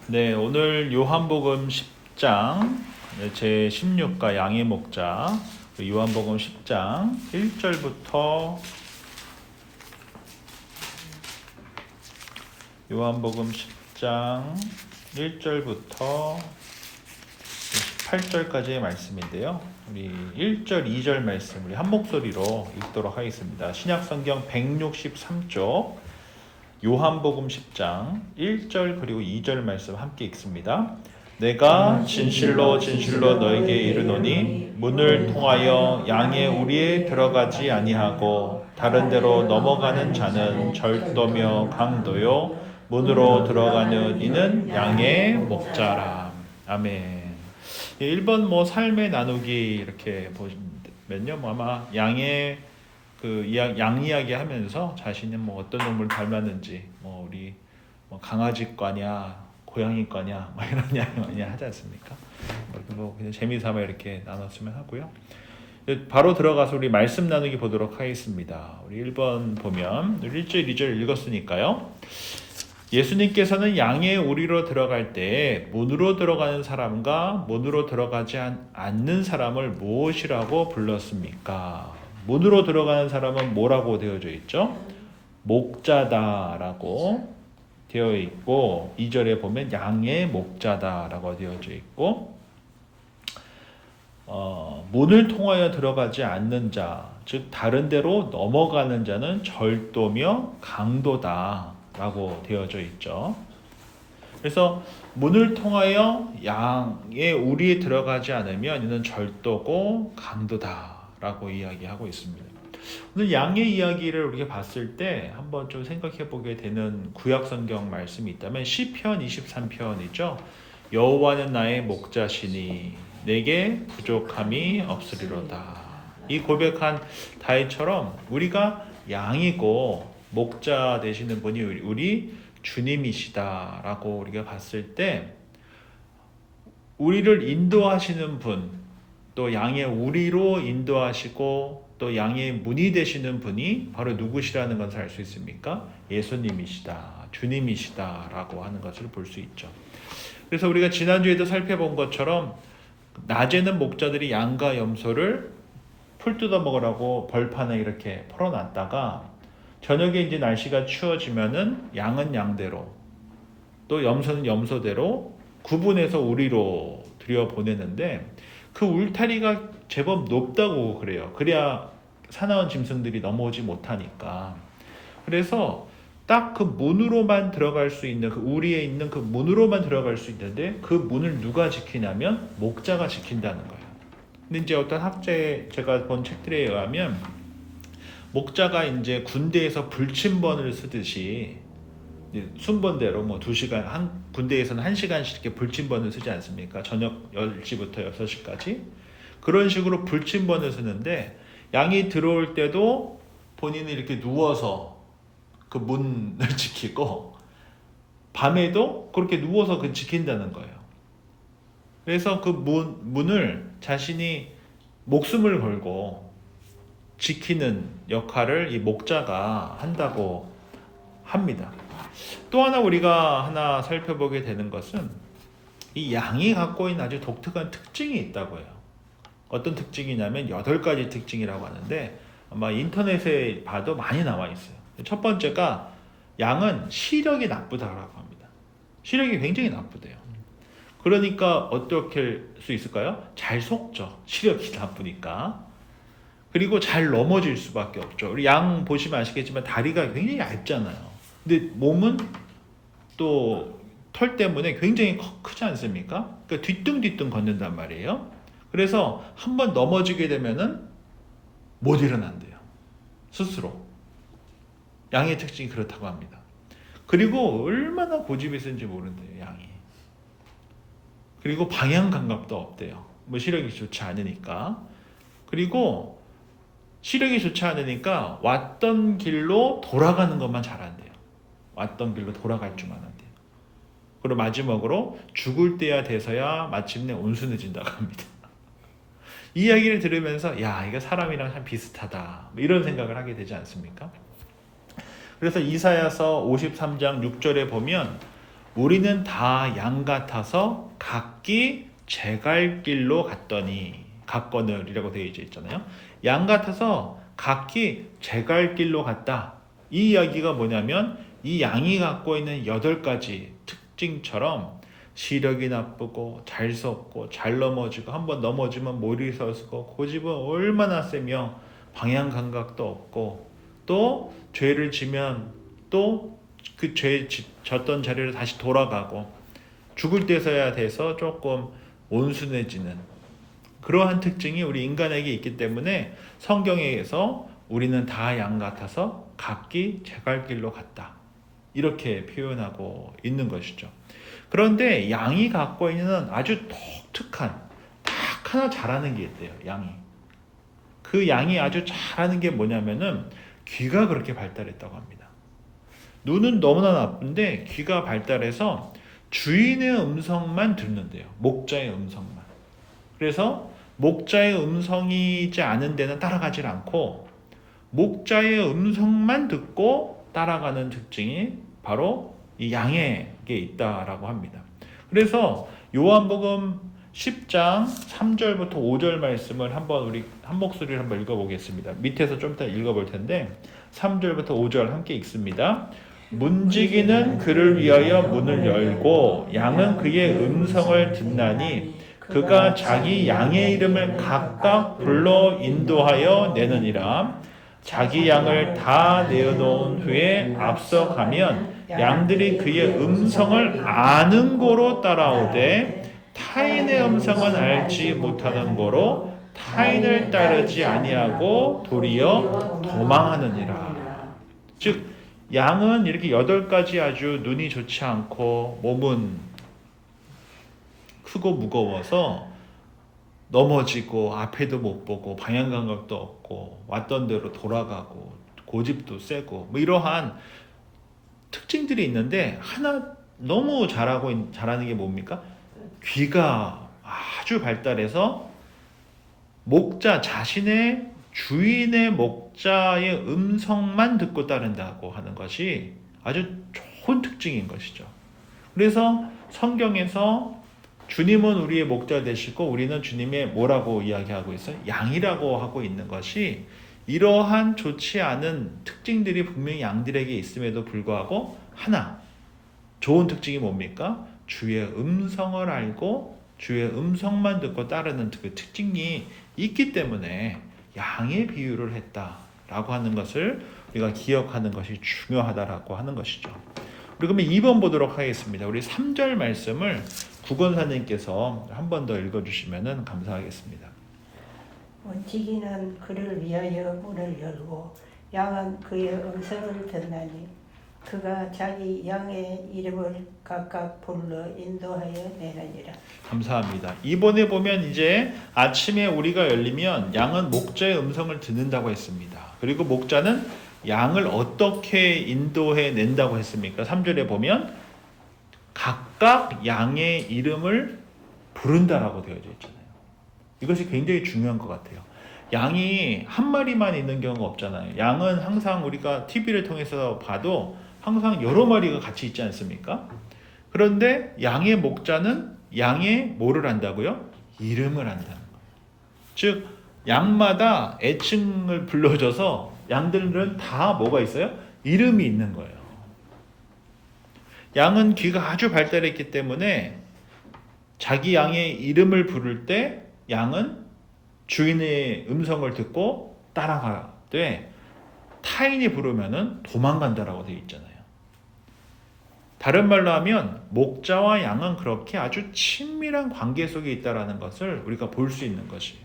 네, 오늘 요한복음 10장 제 16가 양의 목자 요한복음 10장 1절부터 요한복음 10장 1절부터 18절까지의 말씀인데요. 우리 1절, 2절 말씀 우리 한 목소리로 읽도록 하겠습니다. 신약성경 163쪽 요한복음 10장 1절 그리고 2절 말씀 함께 읽습니다. 내가 진실로 진실로 너에게 이르노니 문을 통하여 양의 우리에 들어가지 아니하고 다른 데로 넘어가는 자는 절도며 강도요 문으로 들어가는 이는 양의 목자라. 아멘. 1번 삶의 나누기 이렇게 보시면요, 아마 양의 양 이야기 하면서 자신이 어떤 놈을 닮았는지, 우리 강아지과냐, 고양이과냐, 이런 이야기 많이 하지 않습니까? 그냥 재미삼아 이렇게 나눴으면 하고요. 바로 들어가서 우리 말씀 나누기 보도록 하겠습니다. 우리 1번 보면, 1절, 2절 읽었으니까요. 예수님께서는 양의 우리로 들어갈 때 문으로 들어가는 사람과 문으로 들어가지 않는 사람을 무엇이라고 불렀습니까? 문으로 들어가는 사람은 뭐라고 되어져 있죠? 목자다라고 되어 있고 2절에 보면 양의 목자다라고 되어져 있고 문을 통하여 들어가지 않는 자, 즉 다른 데로 넘어가는 자는 절도며 강도다라고 되어져 있죠. 그래서 문을 통하여 양의 우리에 들어가지 않으면 이는 절도고 강도다 라고 이야기하고 있습니다. 오늘 양의 이야기를 우리가 봤을 때 한번 좀 생각해 보게 되는 구약성경 말씀이 있다면 시편 23편이죠. 여호와는 나의 목자시니 내게 부족함이 없으리로다. 이 고백한 다윗처럼 우리가 양이고 목자 되시는 분이 우리 주님이시다라고 우리가 봤을 때 우리를 인도하시는 분, 또 양의 우리로 인도하시고 또 양의 문이 되시는 분이 바로 누구시라는 것을 알 수 있습니까? 예수님이시다, 주님이시다라고 하는 것을 볼 수 있죠. 그래서 우리가 지난주에도 살펴본 것처럼 낮에는 목자들이 양과 염소를 풀 뜯어 먹으라고 벌판에 이렇게 풀어놨다가 저녁에 이제 날씨가 추워지면은 양은 양대로 또 염소는 염소대로 구분해서 우리로 들여보내는데 그 울타리가 제법 높다고 그래요. 그래야 사나운 짐승들이 넘어오지 못하니까. 그래서 딱 그 문으로만 들어갈 수 있는 그 우리에 있는 그 문으로만 들어갈 수 있는데 그 문을 누가 지키냐면 목자가 지킨다는 거예요. 근데 이제 어떤 학자의 제가 본 책들에 의하면 목자가 이제 군대에서 불침번을 쓰듯이 순번대로 2시간 군대에서는 1시간씩 이렇게 불침번을 쓰지 않습니까? 저녁 10시부터 6시까지 그런 식으로 불침번을 쓰는데 양이 들어올 때도 본인이 이렇게 누워서 그 문을 지키고 밤에도 그렇게 누워서 지킨다는 거예요. 그래서 그 문을 자신이 목숨을 걸고 지키는 역할을 이 목자가 한다고 합니다. 또 우리가 하나 살펴보게 되는 것은 이 양이 갖고 있는 아주 독특한 특징이 있다고 해요. 어떤 특징이냐면 8가지 특징이라고 하는데 아마 인터넷에 봐도 많이 나와 있어요. 첫 번째가 양은 시력이 나쁘다고 합니다. 시력이 굉장히 나쁘대요. 그러니까 어떻게 할 수 있을까요? 잘 속죠. 시력이 나쁘니까. 그리고 잘 넘어질 수밖에 없죠. 우리 양 보시면 아시겠지만 다리가 굉장히 얇잖아요. 근데 몸은 또 털 때문에 굉장히 크지 않습니까? 그러니까 뒤뚱뒤뚱 걷는단 말이에요. 그래서 한번 넘어지게 되면은 못 일어난대요. 스스로. 양의 특징이 그렇다고 합니다. 그리고 얼마나 고집이 센지 모른대요, 양이. 그리고 방향 감각도 없대요. 시력이 좋지 않으니까. 그리고 시력이 좋지 않으니까 왔던 길로 돌아가는 것만 잘한대요. 왔던 길로 돌아갈 줄만 한대요. 그리고 마지막으로 죽을 때야 돼서야 마침내 온순해진다고 합니다. 이 이야기를 들으면서 이거 사람이랑 참 비슷하다 이런 생각을 하게 되지 않습니까? 그래서 이사야서 53장 6절에 보면 우리는 다 양 같아서 각기 제 갈 길로 갔거늘이라고 되어 있잖아요. 양 같아서 각기 제 갈 길로 갔다. 이 이야기가 뭐냐면 이 양이 갖고 있는 8가지 특징처럼 시력이 나쁘고 잘 섰고 잘 넘어지고 한번 넘어지면 몰이 서고 고집은 얼마나 세며 방향 감각도 없고 또 죄를 지면 또 그 죄 졌던 자리로 다시 돌아가고 죽을 때서야 돼서 조금 온순해지는 그러한 특징이 우리 인간에게 있기 때문에 성경에서 우리는 다 양 같아서 각기 제 갈 길로 갔다. 이렇게 표현하고 있는 것이죠. 그런데 양이 갖고 있는 아주 독특한 딱 하나 잘하는 게 있대요. 양이. 그 양이 아주 잘하는 게 뭐냐면은 귀가 그렇게 발달했다고 합니다. 눈은 너무나 나쁜데 귀가 발달해서 주인의 음성만 듣는데요. 목자의 음성만. 그래서 목자의 음성이지 않은 데는 따라가질 않고 목자의 음성만 듣고 따라가는 특징이 바로 이 양에게 있다라고 합니다. 그래서 요한복음 10장 3절부터 5절 말씀을 한번 우리 한 목소리를 한번 읽어보겠습니다. 밑에서 좀 이따 읽어볼 텐데 3절부터 5절 함께 읽습니다. 문지기는 그를 위하여 문을 열고 양은 그의 음성을 듣나니 그가 자기 양의 이름을 각각 불러 인도하여 내느니라. 자기 양을 다 내어놓은 후에 앞서가면 양들이 그의 음성을 아는 고로 따라오되 타인의 음성은 알지 못하는 고로 타인을 따르지 아니하고 도리어 도망하느니라. 즉 양은 이렇게 8가지 아주 눈이 좋지 않고 몸은 크고 무거워서 넘어지고 앞에도 못 보고 방향 감각도 없고 왔던 대로 돌아가고 고집도 세고 뭐 이러한 특징들이 있는데 하나 너무 잘하는 게 뭡니까? 귀가 아주 발달해서 목자 자신의 주인의 목자의 음성만 듣고 따른다고 하는 것이 아주 좋은 특징인 것이죠. 그래서 성경에서 주님은 우리의 목자 되시고 우리는 주님의 뭐라고 이야기하고 있어요? 양이라고 하고 있는 것이 이러한 좋지 않은 특징들이 분명히 양들에게 있음에도 불구하고 하나 좋은 특징이 뭡니까? 주의 음성을 알고 주의 음성만 듣고 따르는 그 특징이 있기 때문에 양의 비유를 했다라고 하는 것을 우리가 기억하는 것이 중요하다라고 하는 것이죠. 우리 그러면 2번 보도록 하겠습니다. 우리 3절 말씀을 구건사님께서 한 번 더 읽어주시면 감사하겠습니다. 문지기는 그를 위하여 문을 열고 양은 그의 음성을 듣나니 그가 자기 양의 이름을 각각 불러 인도하여 내느니라. 감사합니다. 이번에 보면 이제 아침에 우리가 열리면 양은 목자의 음성을 듣는다고 했습니다. 그리고 목자는 양을 어떻게 인도해 낸다고 했습니까? 3절에 보면 각각 양의 이름을 부른다라고 되어져 있잖아요. 이것이 굉장히 중요한 것 같아요. 양이 한 마리만 있는 경우가 없잖아요. 양은 항상 우리가 TV를 통해서 봐도 항상 여러 마리가 같이 있지 않습니까? 그런데 양의 목자는 양의 뭐를 한다고요? 이름을 한다는 거예요. 즉 양마다 애칭을 불러줘서 양들은 다 뭐가 있어요? 이름이 있는 거예요. 양은 귀가 아주 발달했기 때문에 자기 양의 이름을 부를 때 양은 주인의 음성을 듣고 따라가되 타인이 부르면은 도망간다라고 되어 있잖아요. 다른 말로 하면 목자와 양은 그렇게 아주 친밀한 관계 속에 있다라는 것을 우리가 볼 수 있는 것이에요.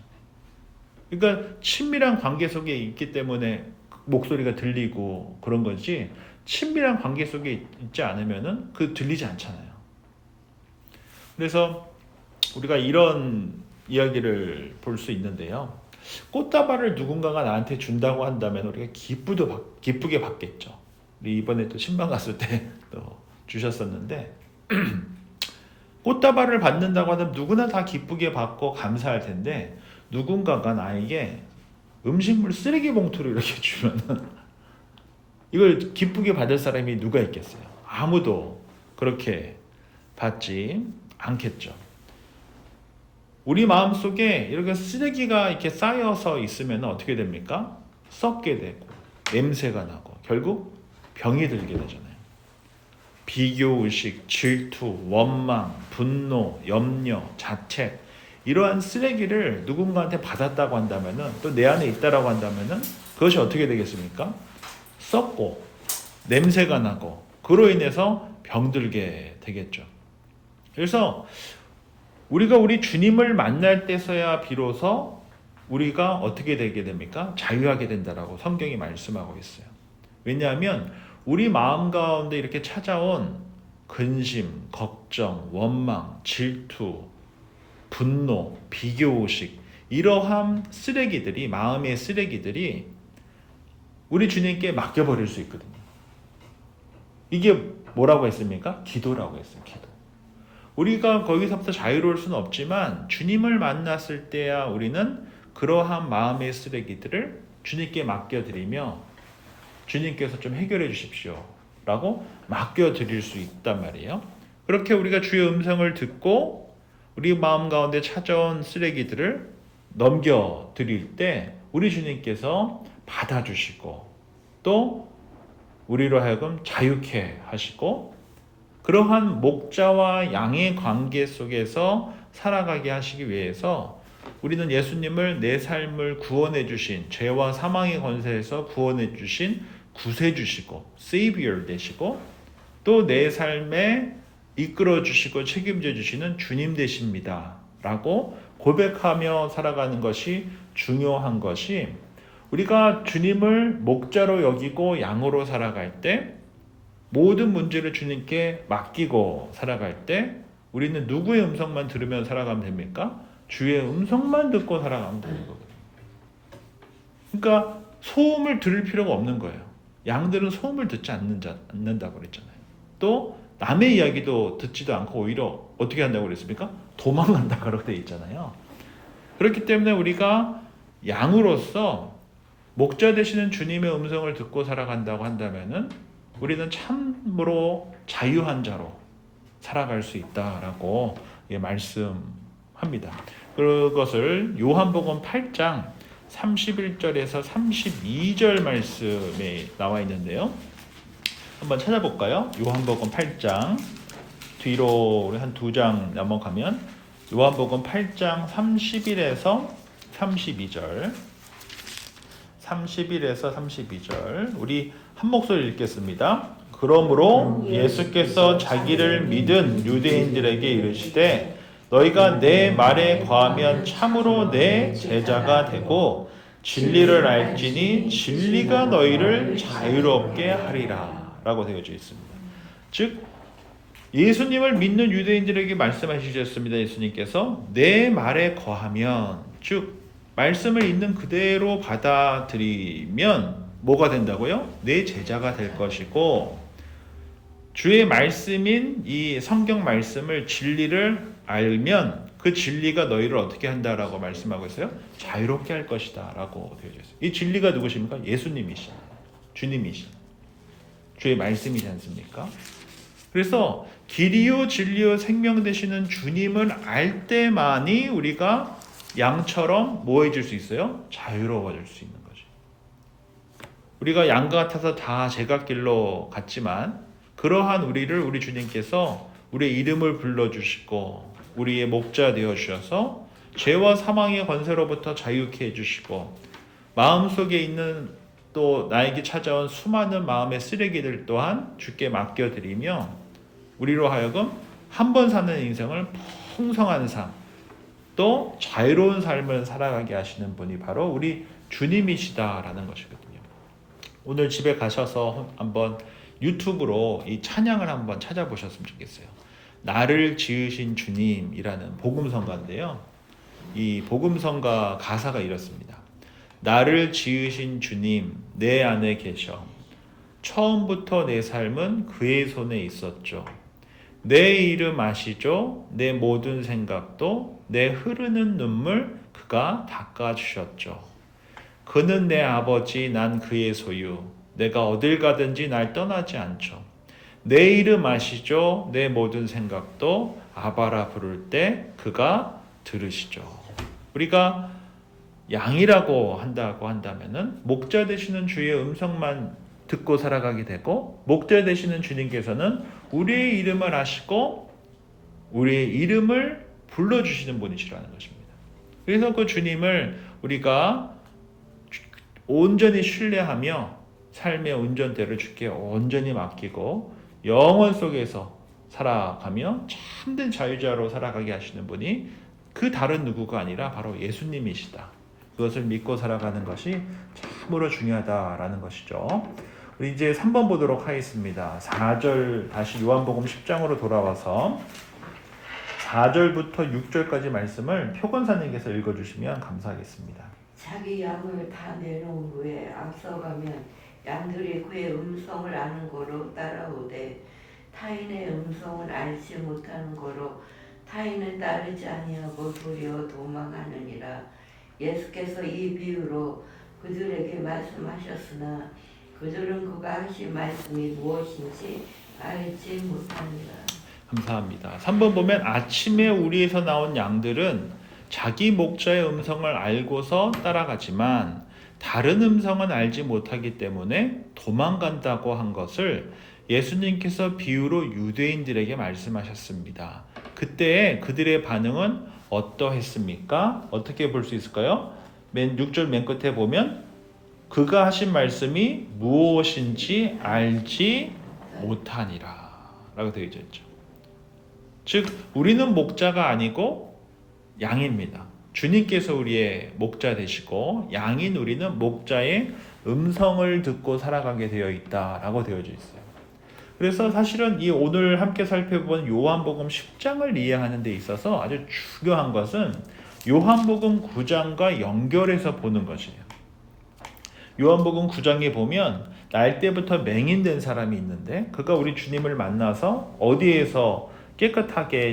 그러니까 친밀한 관계 속에 있기 때문에 목소리가 들리고 그런 거지 친밀한 관계 속에 있지 않으면은 그 들리지 않잖아요. 그래서 우리가 이런 이야기를 볼 수 있는데요. 꽃다발을 누군가가 나한테 준다고 한다면 우리가 기쁘게 받겠죠. 우리 이번에 또 신방 갔을 때 또 주셨었는데 꽃다발을 받는다고 하면 누구나 다 기쁘게 받고 감사할 텐데 누군가가 나에게 음식물 쓰레기 봉투를 이렇게 주면은 이걸 기쁘게 받을 사람이 누가 있겠어요? 아무도 그렇게 받지 않겠죠. 우리 마음속에 이렇게 쓰레기가 이렇게 쌓여서 있으면 어떻게 됩니까? 썩게 되고 냄새가 나고 결국 병이 들게 되잖아요. 비교의식, 질투, 원망, 분노, 염려, 자책 이러한 쓰레기를 누군가한테 받았다고 한다면은 또 내 안에 있다라고 한다면은 그것이 어떻게 되겠습니까? 썩고 냄새가 나고 그로 인해서 병들게 되겠죠. 그래서 우리가 우리 주님을 만날 때서야 비로소 우리가 어떻게 되게 됩니까? 자유하게 된다라고 성경이 말씀하고 있어요. 왜냐하면 우리 마음 가운데 이렇게 찾아온 근심, 걱정, 원망, 질투, 분노, 비교의식 이러한 쓰레기들이 마음의 쓰레기들이 우리 주님께 맡겨버릴 수 있거든요. 이게 뭐라고 했습니까? 기도라고 했어요. 기도. 우리가 거기서부터 자유로울 수는 없지만 주님을 만났을 때야 우리는 그러한 마음의 쓰레기들을 주님께 맡겨드리며 주님께서 좀 해결해 주십시오 라고 맡겨드릴 수 있단 말이에요. 그렇게 우리가 주의 음성을 듣고 우리 마음 가운데 찾아온 쓰레기들을 넘겨드릴 때 우리 주님께서 받아주시고 또 우리로 하여금 자유케 하시고 그러한 목자와 양의 관계 속에서 살아가게 하시기 위해서 우리는 예수님을 내 삶을 구원해 주신 죄와 사망의 권세에서 구원해 주신 구세주시고 세이비어 되시고 또 내 삶에 이끌어 주시고 책임져 주시는 주님 되십니다 라고 고백하며 살아가는 것이 중요한 것이 우리가 주님을 목자로 여기고 양으로 살아갈 때 모든 문제를 주님께 맡기고 살아갈 때 우리는 누구의 음성만 들으면 살아가면 됩니까? 주의 음성만 듣고 살아가면 되는 거거든요. 그러니까 소음을 들을 필요가 없는 거예요. 양들은 소음을 듣지 않는다고 그랬잖아요. 또 남의 이야기도 듣지도 않고 오히려 어떻게 한다고 그랬습니까? 도망간다고 되어 있잖아요. 그렇기 때문에 우리가 양으로서 목자 되시는 주님의 음성을 듣고 살아간다고 한다면은 우리는 참으로 자유한 자로 살아갈 수 있다라고 말씀합니다. 그것을 요한복음 8장 31절에서 32절 말씀에 나와 있는데요. 한번 찾아볼까요? 요한복음 8장 뒤로 우리 한 2장 넘어가면 요한복음 8장 31에서 32절 31에서 32절 우리 한 목소리 읽겠습니다. 그러므로 예수께서 자기를 믿은 유대인들에게 이르시되 너희가 내 말에 거하면 참으로 내 제자가 되고 진리를 알지니 진리가 너희를 자유롭게 하리라 라고 되어져 있습니다. 즉 예수님을 믿는 유대인들에게 말씀하시셨습니다. 예수님께서 내 말에 거하면 즉 말씀을 있는 그대로 받아들이면 뭐가 된다고요? 내 제자가 될 것이고 주의 말씀인 이 성경 말씀을 진리를 알면 그 진리가 너희를 어떻게 한다라고 말씀하고 있어요? 자유롭게 할 것이다 라고 되어져 있어요. 이 진리가 누구십니까? 예수님이시잖아요. 주님이시잖아요. 주의 말씀이지 않습니까? 그래서 길이요 진리요 생명 되시는 주님을 알 때만이 우리가 양처럼 뭐 해질 수 있어요? 자유로워질 수 있는 거죠. 우리가 양 같아서 다 제각길로 갔지만 그러한 우리를 우리 주님께서 우리의 이름을 불러주시고 우리의 목자 되어주셔서 죄와 사망의 권세로부터 자유케 해주시고 마음속에 있는 또 나에게 찾아온 수많은 마음의 쓰레기들 또한 주께 맡겨드리며 우리로 하여금 한 번 사는 인생을 풍성한 삶 또 자유로운 삶을 살아가게 하시는 분이 바로 우리 주님이시다라는 것이거든요. 오늘 집에 가셔서 한번 유튜브로 이 찬양을 한번 찾아보셨으면 좋겠어요. 나를 지으신 주님이라는 복음성가인데요. 이 복음성가 가사가 이렇습니다. 나를 지으신 주님 내 안에 계셔 처음부터 내 삶은 그의 손에 있었죠. 내 이름 아시죠? 내 모든 생각도 내 흐르는 눈물 그가 닦아주셨죠. 그는 내 아버지 난 그의 소유 내가 어딜 가든지 날 떠나지 않죠. 내 이름 아시죠? 내 모든 생각도 아바라 부를 때 그가 들으시죠. 우리가 양이라고 한다고 한다면은 목자 되시는 주의 음성만 듣고 살아가게 되고, 목자 되시는 주님께서는 우리의 이름을 아시고 우리의 이름을 불러주시는 분이시라는 것입니다. 그래서 그 주님을 우리가 온전히 신뢰하며 삶의 운전대를 주께 온전히 맡기고 영원 속에서 살아가며 참된 자유자로 살아가게 하시는 분이 그 다른 누구가 아니라 바로 예수님이시다. 그것을 믿고 살아가는 것이 참으로 중요하다라는 것이죠. 우리 이제 3번 보도록 하겠습니다. 4절 다시 요한복음 10장으로 돌아와서 4절부터 6절까지 말씀을 표건사님께서 읽어주시면 감사하겠습니다. 자기 양을 다 내놓은 후에 앞서가면 양들이 그의 음성을 아는 거로 따라오되 타인의 음성을 알지 못하는 거로 타인을 따르지 아니하고 도리어 도망하느니라. 예수께서 이 비유로 그들에게 말씀하셨으나 그들은 그가 하신 말씀이 무엇인지 알지 못합니다. 감사합니다. 3번 보면 아침에 우리에서 나온 양들은 자기 목자의 음성을 알고서 따라가지만 다른 음성은 알지 못하기 때문에 도망간다고 한 것을 예수님께서 비유로 유대인들에게 말씀하셨습니다. 그때 그들의 반응은 어떠했습니까? 어떻게 볼 수 있을까요? 6절 맨 끝에 보면 그가 하신 말씀이 무엇인지 알지 못하니라 라고 되어 있죠. 즉 우리는 목자가 아니고 양입니다. 주님께서 우리의 목자 되시고 양인 우리는 목자의 음성을 듣고 살아가게 되어 있다라고 되어져 있어요. 그래서 사실은 이 오늘 함께 살펴본 요한복음 10장을 이해하는 데 있어서 아주 중요한 것은 요한복음 9장과 연결해서 보는 것이에요. 요한복음 9장에 보면 날 때부터 맹인된 사람이 있는데 그가 우리 주님을 만나서 어디에서 깨끗하게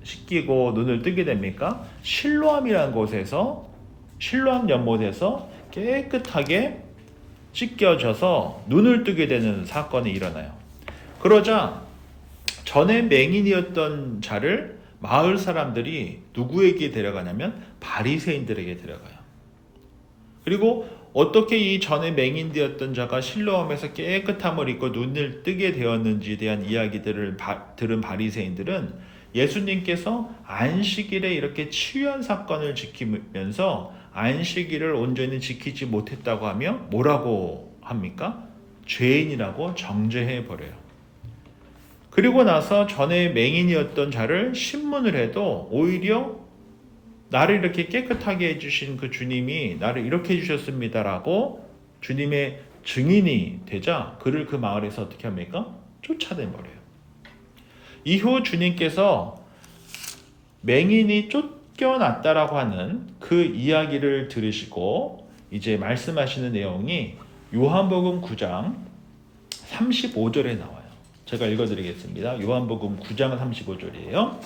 씻기고 눈을 뜨게 됩니까? 실로암이라는 곳에서 실로암 연못에서 깨끗하게 씻겨져서 눈을 뜨게 되는 사건이 일어나요. 그러자 전에 맹인이었던 자를 마을 사람들이 누구에게 데려가냐면 바리새인들에게 데려가요. 그리고 어떻게 이 전에 맹인되었던 자가 실로암에서 깨끗함을 입고 눈을 뜨게 되었는지에 대한 이야기들을 들은 바리새인들은 예수님께서 안식일에 이렇게 치유한 사건을 지키면서 안식일을 온전히 지키지 못했다고 하며 뭐라고 합니까? 죄인이라고 정죄해 버려요. 그리고 나서 전에 맹인이었던 자를 신문을 해도 오히려 나를 이렇게 깨끗하게 해주신 그 주님이 나를 이렇게 해주셨습니다라고 주님의 증인이 되자 그를 그 마을에서 어떻게 합니까? 쫓아내버려요. 이후 주님께서 맹인이 쫓겨났다라고 하는 그 이야기를 들으시고 이제 말씀하시는 내용이 요한복음 9장 35절에 나와요. 제가 읽어드리겠습니다. 요한복음 9장 35절이에요.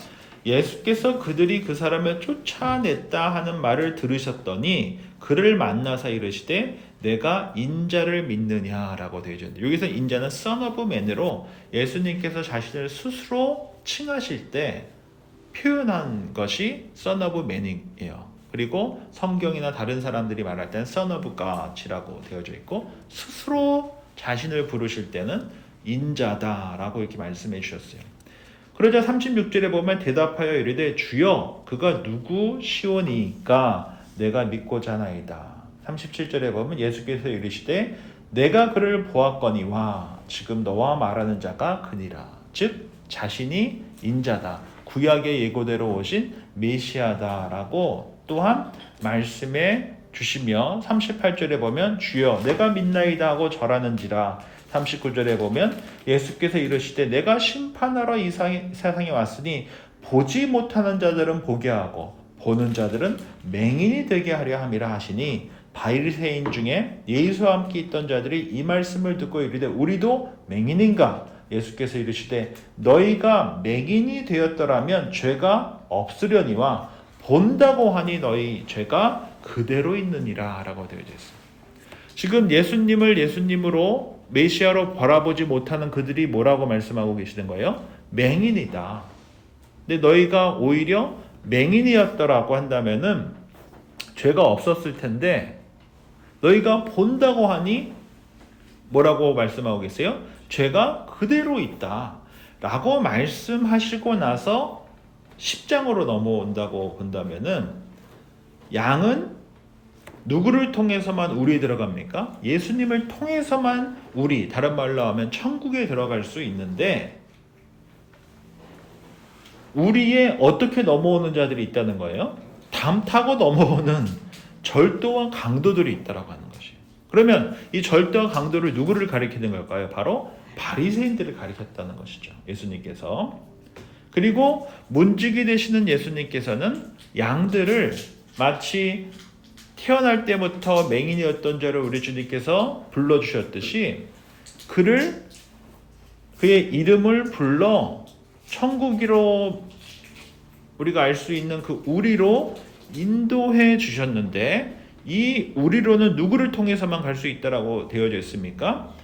예수께서 그들이 그 사람을 쫓아냈다 하는 말을 들으셨더니 그를 만나사 이르시되 내가 인자를 믿느냐라고 되어 있는데 여기서 인자는 Son of Man으로 예수님께서 자신을 스스로 칭하실 때 표현한 것이 Son of Man이에요. 그리고 성경이나 다른 사람들이 말할 때는 Son of God이라고 되어져 있고 스스로 자신을 부르실 때는 인자다라고 이렇게 말씀해 주셨어요. 그러자 36절에 보면 대답하여 이르되 주여 그가 누구시오니까 내가 믿고자 하나이다. 37절에 보면 예수께서 이르시되 내가 그를 보았거니와 지금 너와 말하는 자가 그니라. 즉 자신이 인자다. 구약의 예고대로 오신 메시아다라고 또한 말씀해 주시며 38절에 보면 주여 내가 믿나이다 하고 절하는지라. 39절에 보면 예수께서 이르시되 내가 심판하러 이 세상에 왔으니 보지 못하는 자들은 보게 하고 보는 자들은 맹인이 되게 하려 함이라 하시니 바리새인 중에 예수와 함께 있던 자들이 이 말씀을 듣고 이르되 우리도 맹인인가? 예수께서 이르시되 너희가 맹인이 되었더라면 죄가 없으려니와 본다고 하니 너희 죄가 그대로 있느니라 라고 되어 있습니다. 지금 예수님을 예수님으로 메시아로 바라보지 못하는 그들이 뭐라고 말씀하고 계시는 거예요? 맹인이다. 근데 너희가 오히려 맹인이었더라고 한다면은 죄가 없었을 텐데 너희가 본다고 하니 뭐라고 말씀하고 계세요? 죄가 그대로 있다 라고 말씀하시고 나서 10장으로 넘어온다고 본다면은 양은 누구를 통해서만 우리에 들어갑니까? 예수님을 통해서만 우리, 다른 말로 하면 천국에 들어갈 수 있는데 우리에 어떻게 넘어오는 자들이 있다는 거예요? 담 타고 넘어오는 절도와 강도들이 있다라고 하는 것이에요. 그러면 이 절도와 강도를 누구를 가리키는 걸까요? 바로 바리새인들을 가리켰다는 것이죠. 예수님께서. 그리고 문지기 되시는 예수님께서는 양들을 마치 태어날 때부터 맹인이었던 자를 우리 주님께서 불러주셨듯이 그의 이름을 불러 천국으로 우리가 알 수 있는 그 우리로 인도해 주셨는데 이 우리로는 누구를 통해서만 갈 수 있다라고 되어져 있습니까?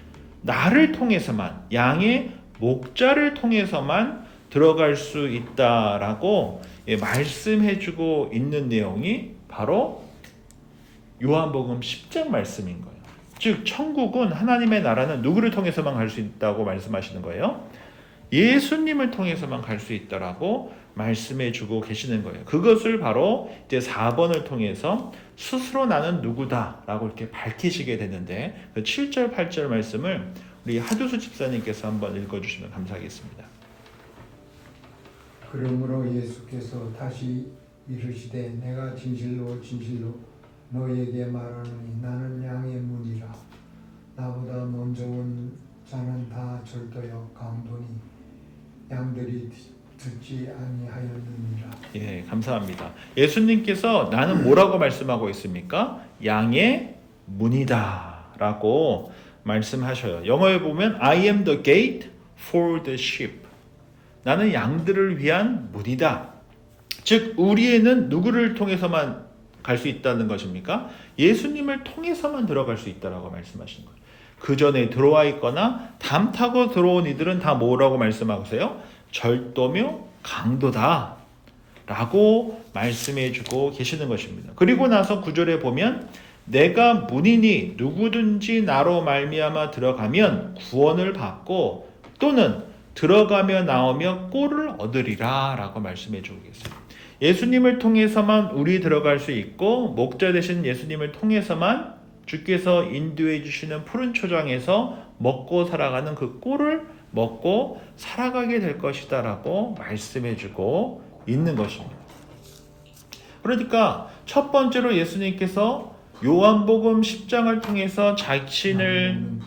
나를 통해서만, 양의 목자를 통해서만 들어갈 수 있다라고 말씀해주고 있는 내용이 바로 요한복음 10장 말씀인 거예요. 즉 천국은, 하나님의 나라는 누구를 통해서만 갈 수 있다고 말씀하시는 거예요? 예수님을 통해서만 갈 수 있다라고 말씀해주고 계시는 거예요. 그것을 바로 이제 4번을 통해서 스스로 나는 누구다라고 이렇게 밝히시게 되는데 그 7절 8절 말씀을 우리 하두수 집사님께서 한번 읽어주시면 감사하겠습니다. 그러므로 예수께서 다시 이르시되 내가 진실로 진실로 너희에게 말하노니 나는 양의 문이라. 나보다 먼저 온 자는 다 절도여 강도니 양들이 듣지 아니하였느니라. 예, 감사합니다. 예수님께서 나는 뭐라고 말씀하고 있습니까? 양의 문이다라고 말씀하셔요. 영어에 보면 I am the gate for the sheep. 나는 양들을 위한 문이다. 즉 우리에는 누구를 통해서만 갈 수 있다는 것입니까? 예수님을 통해서만 들어갈 수 있다라고 말씀하신 거예요. 그 전에 들어와 있거나 담 타고 들어온 이들은 다 뭐라고 말씀하세요? 절도며 강도다 라고 말씀해주고 계시는 것입니다. 그리고 나서 9절에 보면 내가 문이니 누구든지 나로 말미암아 들어가면 구원을 받고 또는 들어가며 나오며 꼴을 얻으리라 라고 말씀해주고 계세요. 예수님을 통해서만 우리 들어갈 수 있고 목자 되신 예수님을 통해서만 주께서 인도해 주시는 푸른 초장에서 먹고 살아가는 그 꼴을 먹고 살아가게 될 것이다 라고 말씀해주고 있는 것입니다. 그러니까 첫 번째로 예수님께서 요한복음 10장을 통해서 자신을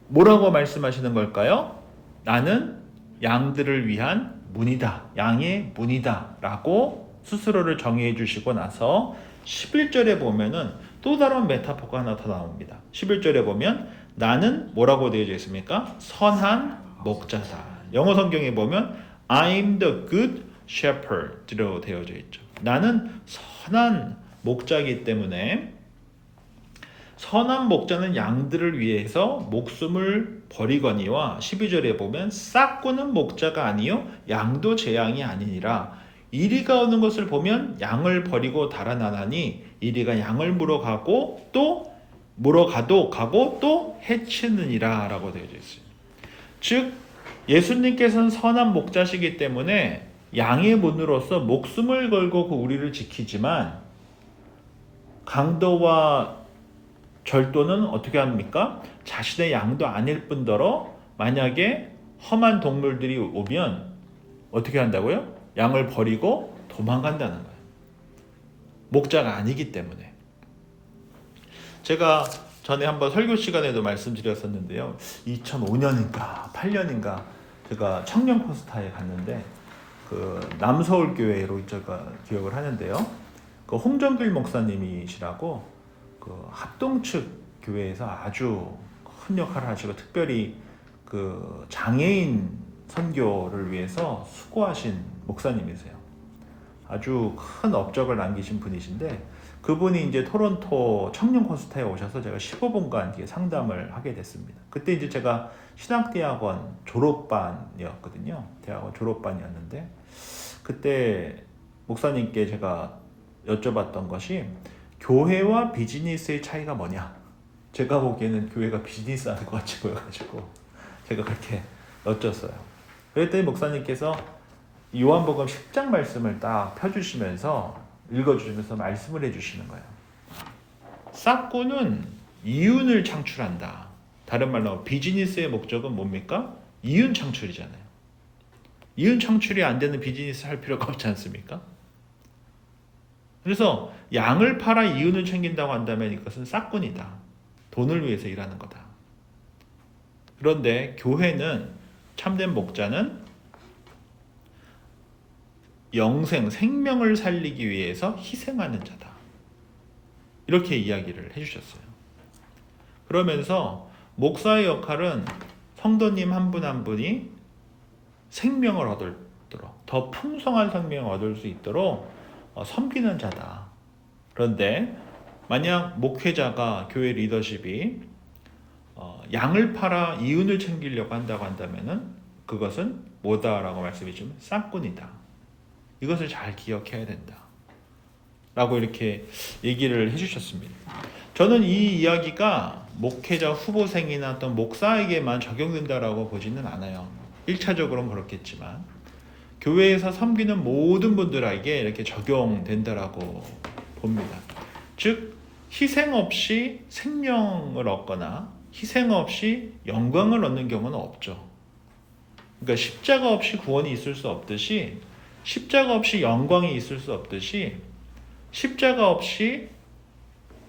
뭐라고 말씀하시는 걸까요? 나는 양들을 위한 문이다. 양의 문이다. 라고 스스로를 정의해 주시고 나서 11절에 보면은 또 다른 메타포가 하나 더 나옵니다. 11절에 보면 나는 뭐라고 되어져 있습니까? 선한 목자다. 영어 성경에 보면 I'm the good shepherd로 되어져 있죠. 나는 선한 목자이기 때문에 선한 목자는 양들을 위해서 목숨을 버리거니와 12절에 보면 싹구는 목자가 아니요 양도 제 양이 아니니라. 이리가 오는 것을 보면 양을 버리고 달아나나니 이리가 양을 물어가고 또 가고 또 해치느니라 라고 되어져 있어요. 즉 예수님께서는 선한 목자시기 때문에 양의 문으로서 목숨을 걸고 그 우리를 지키지만 강도와 절도는 어떻게 합니까? 자신의 양도 아닐 뿐더러 만약에 험한 동물들이 오면 어떻게 한다고요? 양을 버리고 도망간다는 거예요. 목자가 아니기 때문에. 제가 전에 한번 설교 시간에도 말씀드렸었는데요. 2005년인가 8년인가 제가 청년 포스타에 갔는데 그 남서울교회로 제가 기억을 하는데요. 그 홍정길 목사님이시라고 그 합동측 교회에서 아주 큰 역할을 하시고 특별히 그 장애인 선교를 위해서 수고하신 목사님이세요. 아주 큰 업적을 남기신 분이신데 그분이 이제 토론토 청년 코스타에 오셔서 제가 15분간 뒤에 상담을 하게 됐습니다. 그때 이제 제가 신학대학원 졸업반이었거든요. 대학원 졸업반이었는데 그때 목사님께 제가 여쭤봤던 것이 교회와 비즈니스의 차이가 뭐냐? 제가 보기에는 교회가 비즈니스 하는 것 같이 보여가지고 제가 그렇게 여쭸어요. 그랬더니 목사님께서 요한복음 10장 말씀을 딱 펴주시면서 읽어주시면서 말씀을 해주시는 거예요. 싹구는 이윤을 창출한다. 다른 말로 비즈니스의 목적은 뭡니까? 이윤 창출이잖아요. 이윤 창출이 안 되는 비즈니스 할 필요가 없지 않습니까? 그래서 양을 팔아 이윤을 챙긴다고 한다면 이것은 싹꾼이다. 돈을 위해서 일하는 거다. 그런데 교회는 참된 목자는 영생, 생명을 살리기 위해서 희생하는 자다. 이렇게 이야기를 해주셨어요. 그러면서 목사의 역할은 성도님 한 분 한 분이 생명을 얻도록, 더 풍성한 생명을 얻을 수 있도록 섬기는 자다. 그런데 만약 목회자가 교회 리더십이 양을 팔아 이윤을 챙기려고 한다고 한다면은 그것은 뭐다라고 말씀해 주면 싹꾼이다. 이것을 잘 기억해야 된다. 라고 이렇게 얘기를 해주셨습니다. 저는 이 이야기가 목회자 후보생이나 또 목사에게만 적용된다라고 보지는 않아요. 1차적으로는 그렇겠지만 교회에서 섬기는 모든 분들에게 이렇게 적용된다라고 봅니다. 즉 희생 없이 생명을 얻거나 희생 없이 영광을 얻는 경우는 없죠. 그러니까 십자가 없이 구원이 있을 수 없듯이 십자가 없이 영광이 있을 수 없듯이 십자가 없이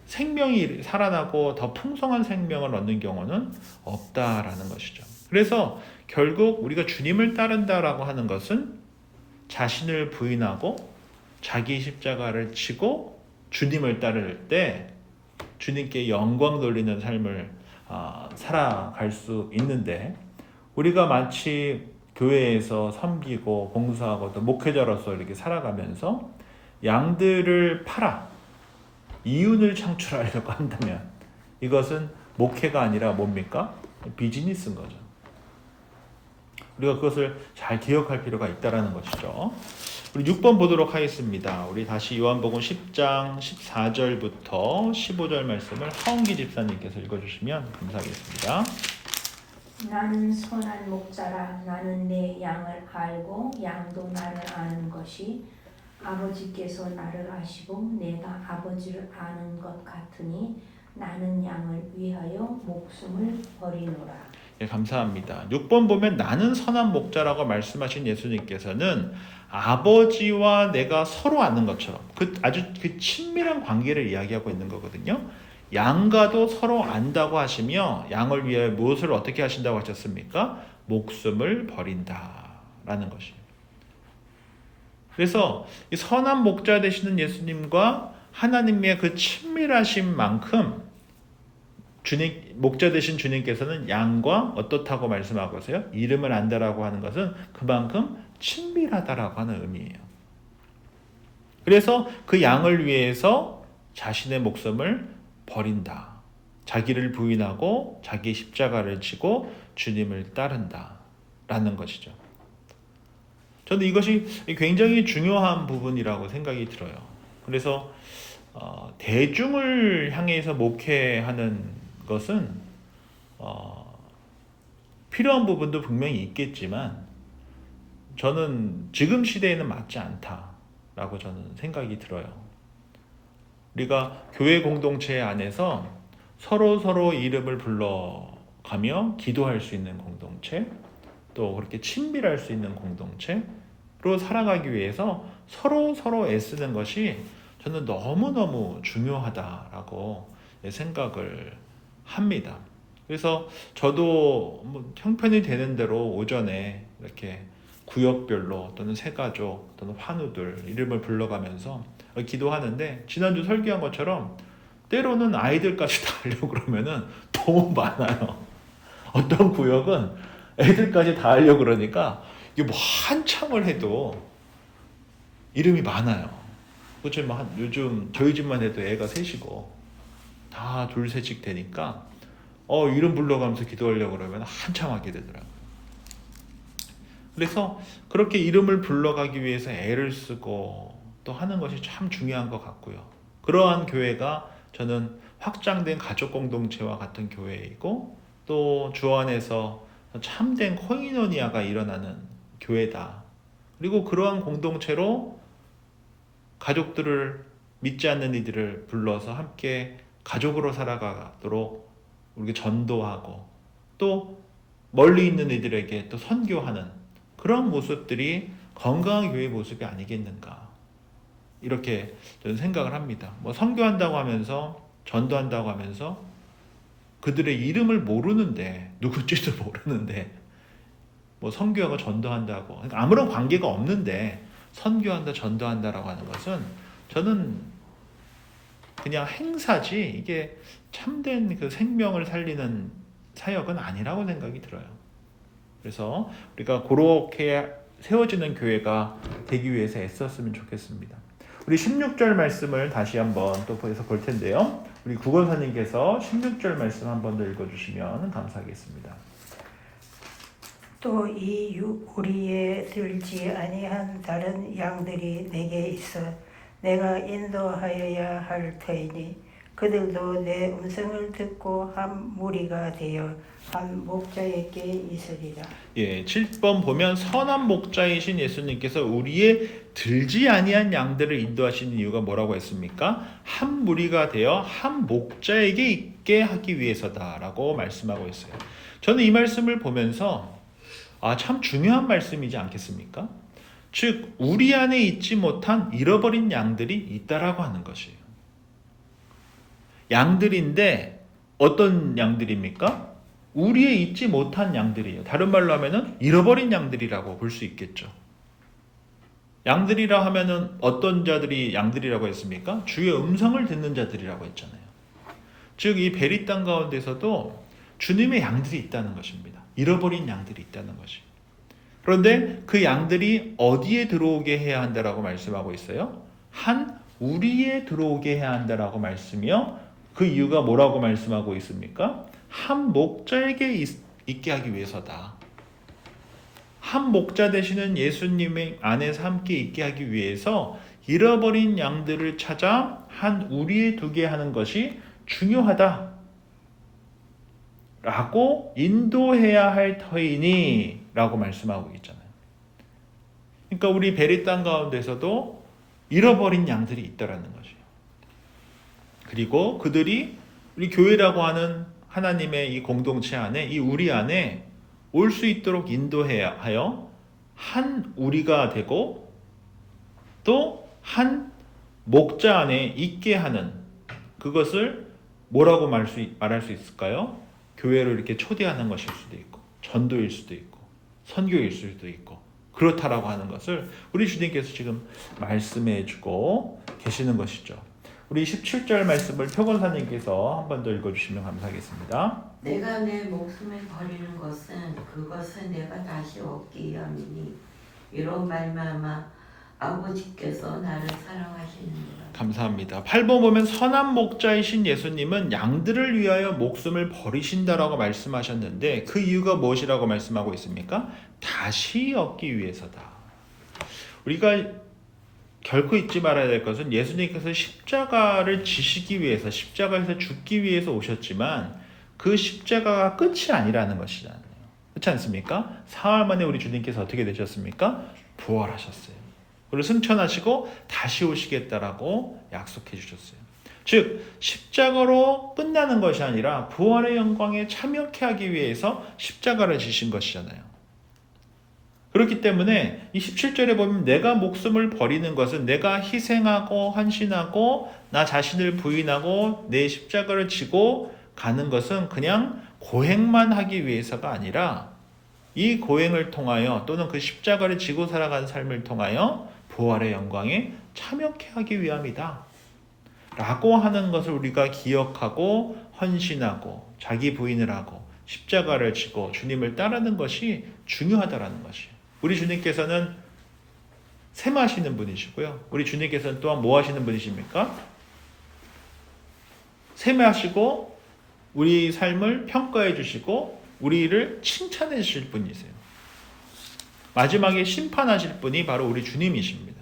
생명이 살아나고 더 풍성한 생명을 얻는 경우는 없다라는 것이죠. 그래서 결국 우리가 주님을 따른다라고 하는 것은 자신을 부인하고 자기 십자가를 지고 주님을 따를 때 주님께 영광 돌리는 삶을 살아갈 수 있는데 우리가 마치 교회에서 섬기고 봉사하고 또 목회자로서 이렇게 살아가면서 양들을 팔아 이윤을 창출하려고 한다면 이것은 목회가 아니라 뭡니까? 비즈니스인 거죠. 우리가 그것을 잘 기억할 필요가 있다는 것이죠. 우리 6번 보도록 하겠습니다. 우리 다시 요한복음 10장 14절부터 15절 말씀을 하은기 집사님께서 읽어주시면 감사하겠습니다. 나는 선한 목자라. 나는 내 양을 알고 양도 나를 아는 것이 아버지께서 나를 아시고 내가 아버지를 아는 것 같으니 나는 양을 위하여 목숨을 버리노라. 예, 감사합니다. 6번 보면 나는 선한 목자라고 말씀하신 예수님께서는 아버지와 내가 서로 아는 것처럼 아주 친밀한 관계를 이야기하고 있는 거거든요. 양과도 서로 안다고 하시며 양을 위해 무엇을 어떻게 하신다고 하셨습니까? 목숨을 버린다라는 것이에요. 그래서 이 선한 목자 되시는 예수님과 하나님의 그 친밀하신 만큼 목자 되신 주님께서는 양과 어떻다고 말씀하고 계세요? 이름을 안다라고 하는 것은 그만큼 친밀하다라고 하는 의미예요. 그래서 그 양을 위해서 자신의 목숨을 버린다. 자기를 부인하고 자기 십자가를 지고 주님을 따른다라는 것이죠. 저는 이것이 굉장히 중요한 부분이라고 생각이 들어요. 그래서 대중을 향해서 목회하는 것은 필요한 부분도 분명히 있겠지만 저는 지금 시대에는 맞지 않다라고 저는 생각이 들어요. 우리가 교회 공동체 안에서 서로 이름을 불러가며 기도할 수 있는 공동체, 또 그렇게 친밀할 수 있는 공동체로 살아가기 위해서 서로 애쓰는 것이 저는 너무너무 중요하다라고 생각을 합니다. 그래서 저도 형편이 되는 대로 오전에 이렇게 구역별로 또는 새가족 또는 환우들 이름을 불러가면서 기도하는데 지난주 설교한 것처럼 때로는 아이들까지 다 하려고 그러면은 너무 많아요. 어떤 구역은 애들까지 다 하려고 그러니까 이게 뭐 한참을 해도 이름이 많아요. 그치, 요즘 저희 집만 해도 애가 셋이고 다 둘셋씩 되니까 이름 불러가면서 기도하려고 그러면 한참 하게 되더라고요. 그래서 그렇게 이름을 불러가기 위해서 애를 쓰고 또 하는 것이 참 중요한 것 같고요. 그러한 교회가 저는 확장된 가족 공동체와 같은 교회이고 또 주 안에서 참된 코이노니아가 일어나는 교회다. 그리고 그러한 공동체로 가족들을 믿지 않는 이들을 불러서 함께 가족으로 살아가도록 우리가 전도하고 또 멀리 있는 이들에게 또 선교하는 그런 모습들이 건강한 교회의 모습이 아니겠는가 이렇게 저는 생각을 합니다. 뭐 선교한다고 하면서 전도한다고 하면서 그들의 이름을 모르는데 누구인지도 모르는데 뭐 선교하고 전도한다고 그러니까 아무런 관계가 없는데 선교한다 전도한다라고 하는 것은 저는 그냥 행사지 이게 참된 그 생명을 살리는 사역은 아니라고 생각이 들어요. 그래서 우리가 그렇게 세워지는 교회가 되기 위해서 애썼으면 좋겠습니다. 우리 16절 말씀을 다시 한번 또 보여서 볼 텐데요. 우리 국원사님께서 16절 말씀 한 번 더 읽어주시면 감사하겠습니다. 또 이 우리에 들지 아니한 다른 양들이 내게 있어 내가 인도하여야 할 터이니 그들도 내 음성을 듣고 한 무리가 되어 한 목자에게 있으리라. 7번 보면 선한 목자이신 예수님께서 우리의 들지 아니한 양들을 인도하시는 이유가 뭐라고 했습니까? 한 무리가 되어 한 목자에게 있게 하기 위해서다라고 말씀하고 있어요. 저는 이 말씀을 보면서 참 중요한 말씀이지 않겠습니까? 즉 우리 안에 있지 못한 잃어버린 양들이 있다라고 하는 것이에요. 양들인데 어떤 양들입니까? 우리에 있지 못한 양들이에요. 다른 말로 하면은 잃어버린 양들이라고 볼 수 있겠죠. 양들이라 하면은 어떤 자들이 양들이라고 했습니까? 주의 음성을 듣는 자들이라고 했잖아요. 즉 이 베리 땅 가운데서도 주님의 양들이 있다는 것입니다. 잃어버린 양들이 있다는 것이. 그런데 그 양들이 어디에 들어오게 해야 한다라고 말씀하고 있어요? 한 우리에 들어오게 해야 한다라고 말씀이요. 그 이유가 뭐라고 말씀하고 있습니까? 한 목자에게 있게 하기 위해서다. 한 목자 되시는 예수님의 안에서 함께 있게 하기 위해서 잃어버린 양들을 찾아 한 우리에 두게 하는 것이 중요하다. 라고 인도해야 할 터이니 라고 말씀하고 있잖아요. 그러니까 우리 베리 땅 가운데서도 잃어버린 양들이 있다라는 것이에요. 그리고 그들이 우리 교회라고 하는 하나님의 이 공동체 안에 이 우리 안에 올 수 있도록 인도해야 하여 한 우리가 되고 또 한 목자 안에 있게 하는 그것을 뭐라고 말할 수 있을까요? 교회를 이렇게 초대하는 것일 수도 있고 전도일 수도 있고 선교일 수도 있고 그렇다라고 하는 것을 우리 주님께서 지금 말씀해 주고 계시는 것이죠. 우리 17절 말씀을 표건사님께서 한 번 더 읽어주시면 감사하겠습니다. 내가 내 목숨을 버리는 것은 그것은 내가 다시 얻기 위함이니 이런 말마마 아버지께서 나를 사랑하시느니라. 감사합니다. 8번 보면 선한 목자이신 예수님은 양들을 위하여 목숨을 버리신다라고 말씀하셨는데 그 이유가 무엇이라고 말씀하고 있습니까? 다시 얻기 위해서다. 우리가 결코 잊지 말아야 될 것은 예수님께서 십자가를 지시기 위해서 십자가에서 죽기 위해서 오셨지만 그 십자가가 끝이 아니라는 것이잖아요. 그렇지 않습니까? 사흘 만에 우리 주님께서 어떻게 되셨습니까? 부활하셨어요. 그리고 승천하시고 다시 오시겠다라고 약속해 주셨어요. 즉 십자가로 끝나는 것이 아니라 부활의 영광에 참여케 하기 위해서 십자가를 지신 것이잖아요. 그렇기 때문에 이 17절에 보면 내가 목숨을 버리는 것은 내가 희생하고 헌신하고 나 자신을 부인하고 내 십자가를 지고 가는 것은 그냥 고행만 하기 위해서가 아니라 이 고행을 통하여 또는 그 십자가를 지고 살아가는 삶을 통하여 부활의 영광에 참여케 하기 위함이다 라고 하는 것을 우리가 기억하고 헌신하고 자기 부인을 하고 십자가를 지고 주님을 따르는 것이 중요하다라는 것이에요. 우리 주님께서는 셈하시는 분이시고요. 우리 주님께서는 또한 뭐 하시는 분이십니까? 셈하시고 우리 삶을 평가해 주시고 우리를 칭찬해 주실 분이세요. 마지막에 심판하실 분이 바로 우리 주님이십니다.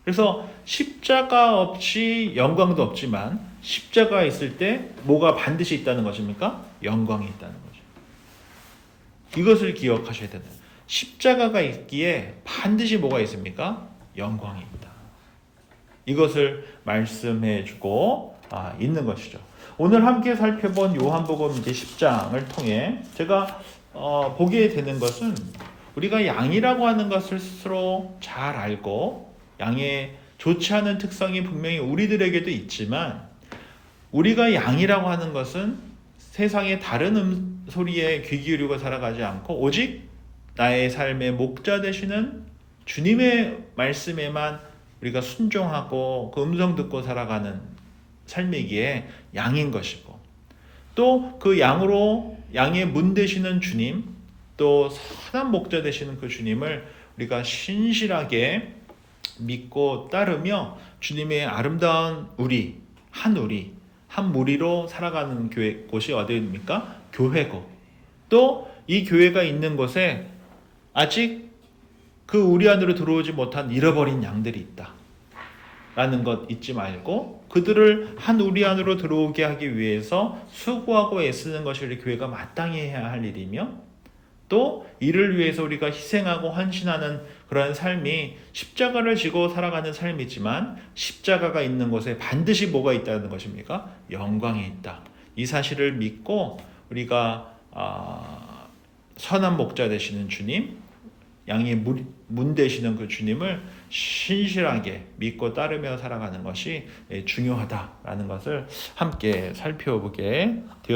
그래서 십자가 없이 영광도 없지만 십자가 있을 때 뭐가 반드시 있다는 것입니까? 영광이 있다는 거죠. 이것을 기억하셔야 된다. 십자가가 있기에 반드시 뭐가 있습니까? 영광이 있다. 이것을 말씀해 주고 있는 것이죠. 오늘 함께 살펴본 요한복음 이제 10장을 통해 제가 보게 되는 것은 우리가 양이라고 하는 것을 스스로 잘 알고 양의 좋지 않은 특성이 분명히 우리들에게도 있지만 우리가 양이라고 하는 것은 세상의 다른 소리에 귀 기울이고 살아가지 않고 오직 나의 삶의 목자 되시는 주님의 말씀에만 우리가 순종하고 그 음성 듣고 살아가는 삶이기에 양인 것이고 또 그 양으로 양의 문 되시는 주님 또 선한 목자 되시는 그 주님을 우리가 신실하게 믿고 따르며 주님의 아름다운 한 무리로 살아가는 곳이 어디입니까? 교회고 또 이 교회가 있는 곳에 아직 그 우리 안으로 들어오지 못한 잃어버린 양들이 있다 라는 것 잊지 말고 그들을 한 우리 안으로 들어오게 하기 위해서 수고하고 애쓰는 것이 우리 교회가 마땅히 해야 할 일이며 또 이를 위해서 우리가 희생하고 헌신하는 그런 삶이 십자가를 지고 살아가는 삶이지만 십자가가 있는 곳에 반드시 뭐가 있다는 것입니까? 영광이 있다. 이 사실을 믿고 우리가 선한 목자 되시는 주님, 양의 문 되시는 그 주님을 신실하게 믿고 따르며 살아가는 것이 중요하다라는 것을 함께 살펴보게 되었습니다.